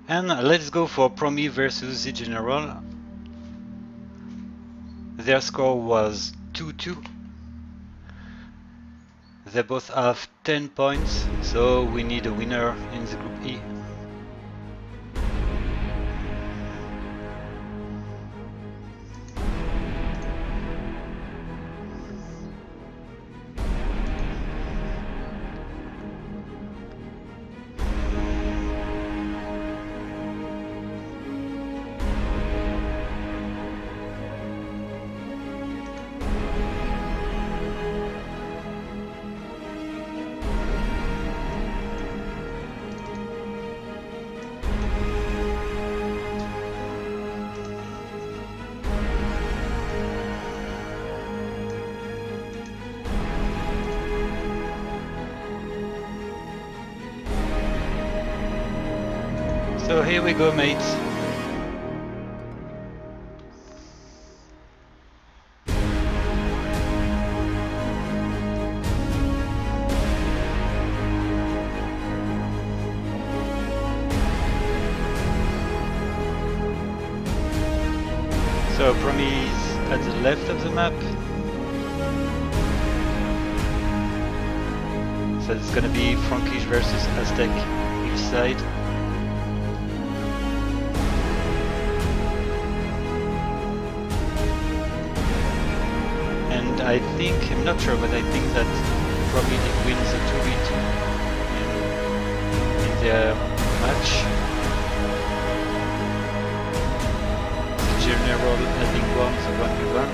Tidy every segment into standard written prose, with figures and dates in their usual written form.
And let's go for Promi versus the General. Their score was 2-2. They both have 10 points, so we need a winner in the Group E. So here we go, mates. So Promi is at the left of the map. So it's gonna be Frankish versus Aztec each side. And I think, I'm not sure, but I think that Promi wins the 2v2 in their match. The General having won the 1v1.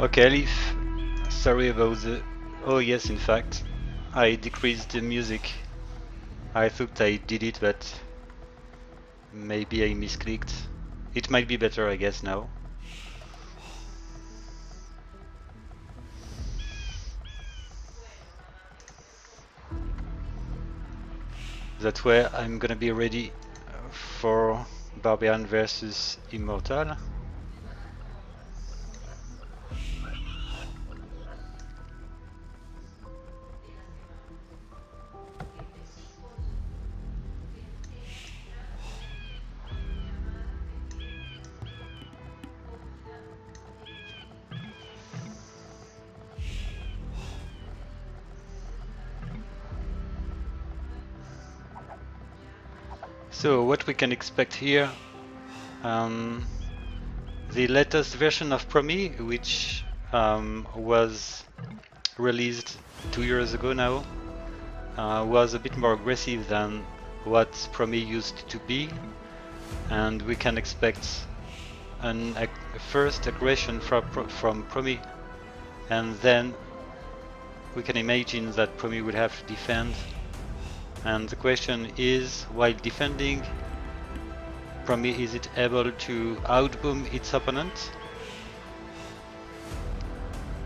Okay, Leif, sorry about the... Oh yes, in fact, I decreased the music. I thought I did it, but maybe I misclicked. It might be better, I guess, now. That way I'm gonna be ready for Barbarian versus Immortal. So what we can expect here, the latest version of Promi, which was released 2 years ago now, was a bit more aggressive than what Promi used to be, and we can expect a first aggression from Promi, and then we can imagine that Promi will have to defend. And the question is, while defending, Promi, is it able to outboom its opponent?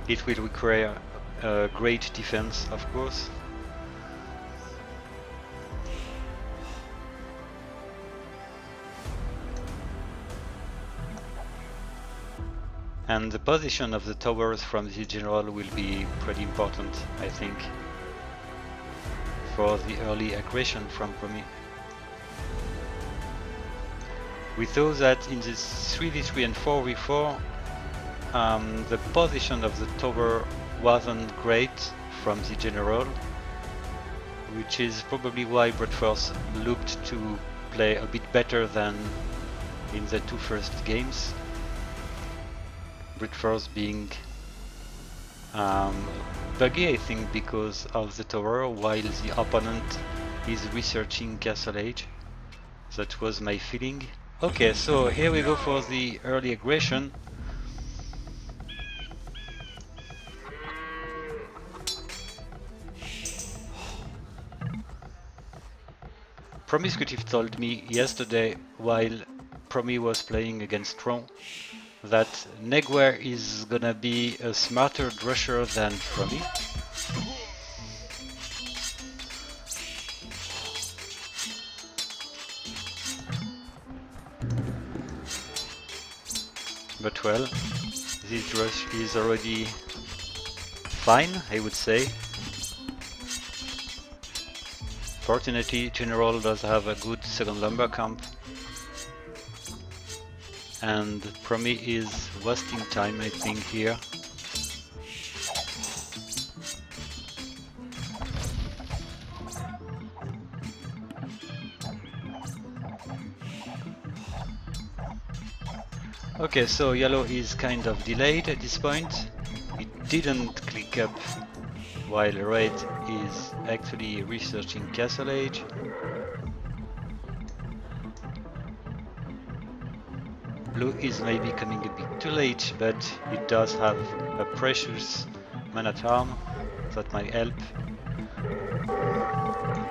It will require a great defense, of course. And the position of the towers from the General will be pretty important, I think, for the early aggression from Promi. We saw that in this 3v3 and 4v4, the position of the tower wasn't great from the general, which is probably why Bradford looked to play a bit better than in the two first games. Bradford being buggy, I think, because of the tower, while the opponent is researching Castle Age. That was my feeling. Okay, so here we go for the early aggression. Promiscutive told me yesterday while Promi was playing against Tron that Negware is gonna be a smarter drusher than Promi. But well, this drush is already fine, I would say. Fortunately, General does have a good second lumber camp, and Promi is wasting time, I think, here. Okay, so yellow is kind of delayed at this point. It didn't click up while red is actually researching Castle Age. Blue is maybe coming a bit too late, but it does have a precious man-at-arm that might help.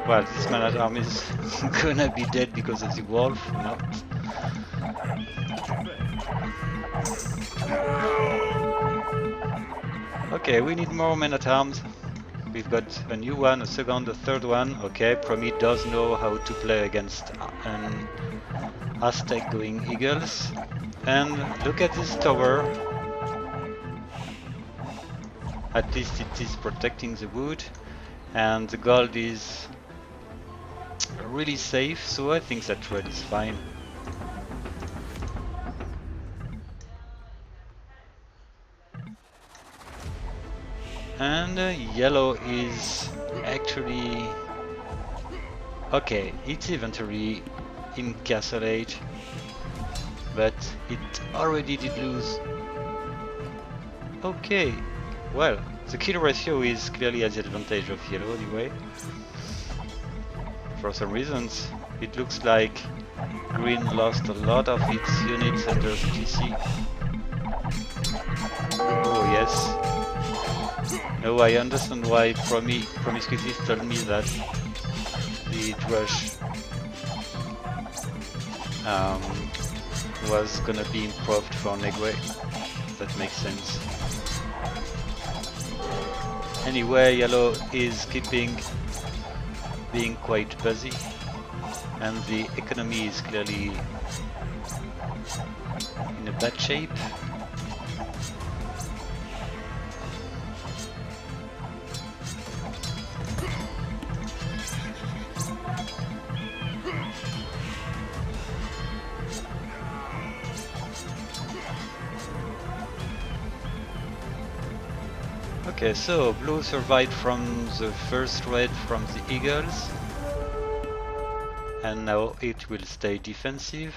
Well, this man-at-arm is gonna be dead because of the wolf, not. Okay, we need more men-at-arms. We've got a new one, a second, a third one. Okay, Promi does know how to play against an Aztec going eagles. And look at this tower. At least it is protecting the wood. And the gold is really safe, so I think that red is fine. And yellow is actually okay. Its inventory in Castle Age, but it already did lose. Okay, well, the kill ratio is clearly at the advantage of yellow anyway. For some reasons, it looks like green lost a lot of its units under the GC. Oh yes. No, I understand why Promiscuity told me that the drush was gonna be improved for Negway. That makes sense. Anyway, yellow is keeping being quite busy, and the economy is clearly in a bad shape. Okay, so blue survived from the first raid from the eagles, and now it will stay defensive.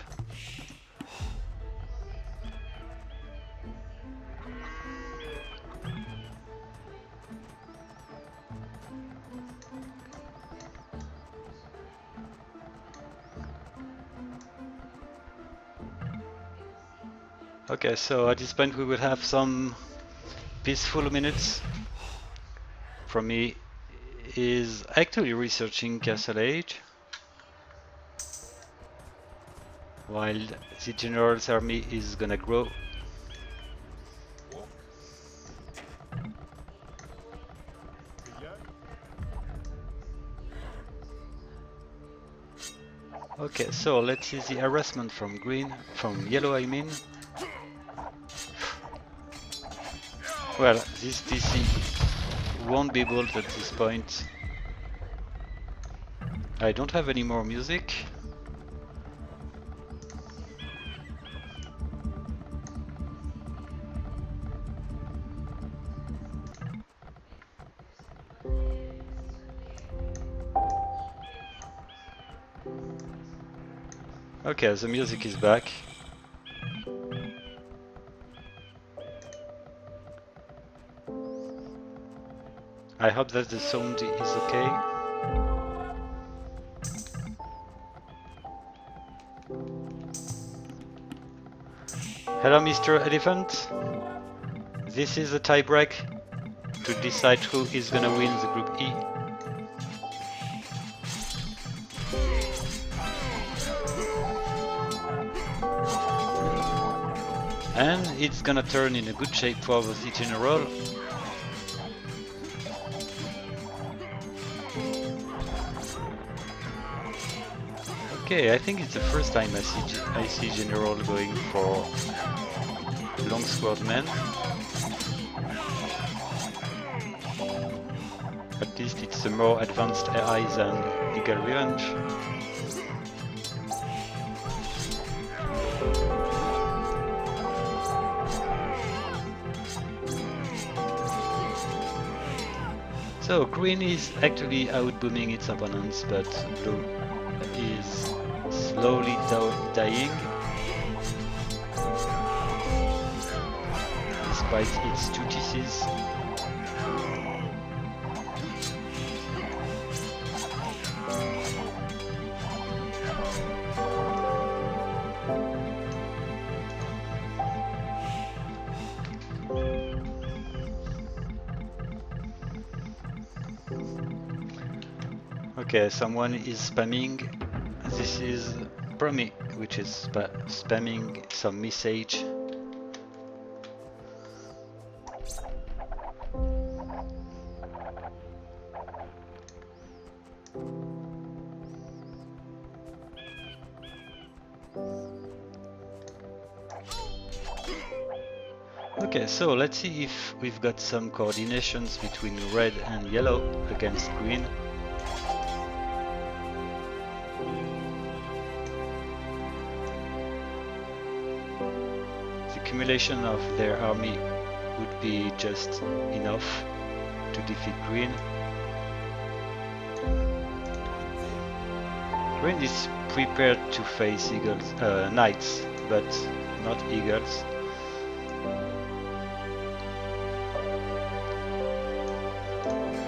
Okay, so at this point we will have some peaceful minutes. Promi is actually researching Castle Age, while the General's army is gonna grow. Okay, so let's see the harassment from yellow I mean. Well, this DC won't be built at this point. I don't have any more music. Okay, the music is back. I hope that the sound is okay. Hello, Mr. Elephant. This is a tiebreak to decide who is gonna win the Group E. And it's gonna turn in a good shape for the General. Okay, I think it's the first time I see General going for Longswordman. At least it's a more advanced AI than Eagle Revenge. So green is actually outbooming its opponents, but blue is slowly dying despite its 2 TCs. Okay, someone is spamming. This is Promi, which is spamming some message. Okay, so let's see if we've got some coordinations between red and yellow against green. The accumulation of their army would be just enough to defeat green. Green is prepared to face eagles, knights, but not eagles.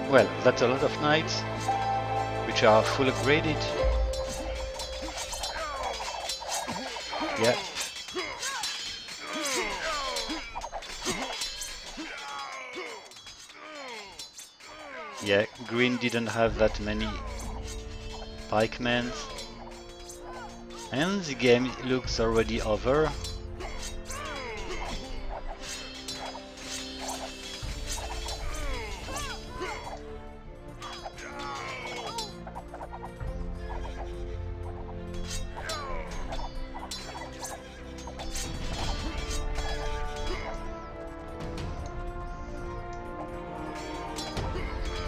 Well, that's a lot of knights, which are full upgraded. Yeah. Yeah, green didn't have that many pikemen. And the game looks already over.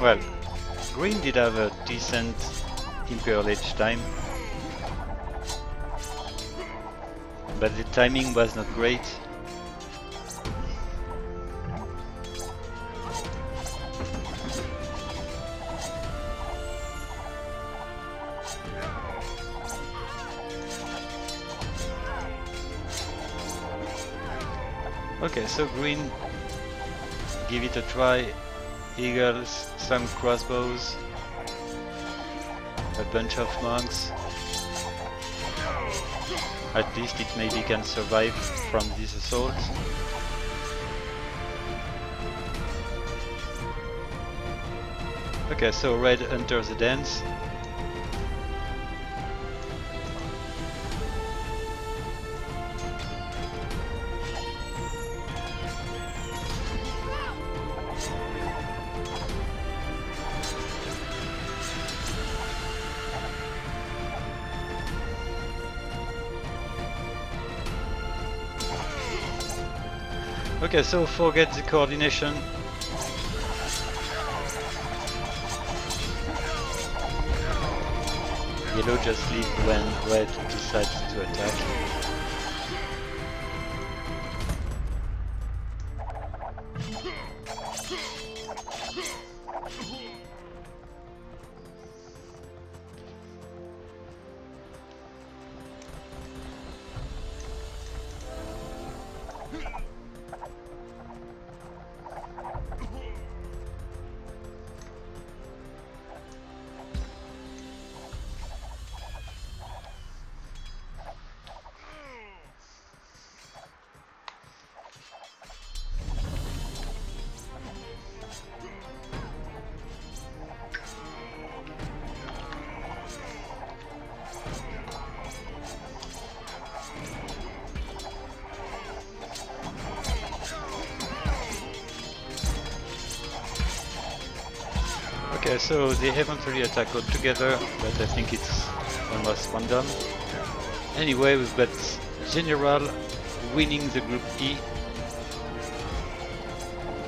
Well, green did have a decent Imperial Age time, but the timing was not great. Okay, so green, give it a try. Eagles, some crossbows, a bunch of monks. At least it maybe can survive from this assault. Okay, so red enters the dance. Okay, so forget the coordination. Yellow just leave when red decides to attack. Okay, so they eventually attack all together, but I think it's almost random. Anyway, we've got General winning the Group E.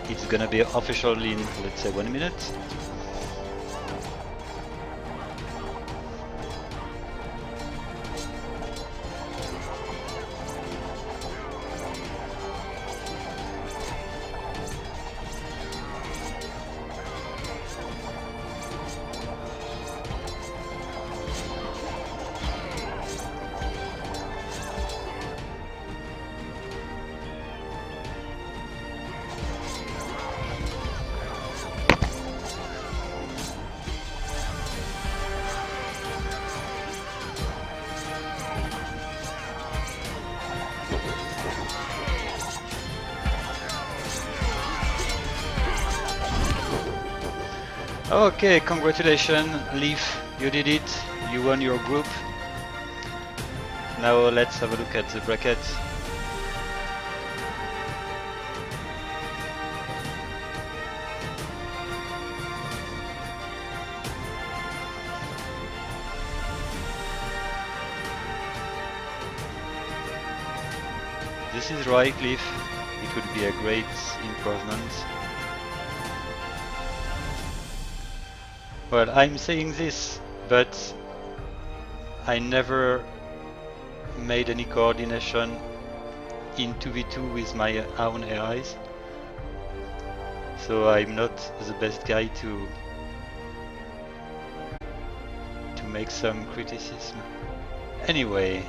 It's gonna be official in, let's say, 1 minute. Okay, congratulations, Leif, you did it. You won your group. Now let's have a look at the bracket. This is right, Leif. It would be a great improvement. Well, I'm saying this, but I never made any coordination in 2v2 with my own AIs. So I'm not the best guy to make some criticism. Anyway,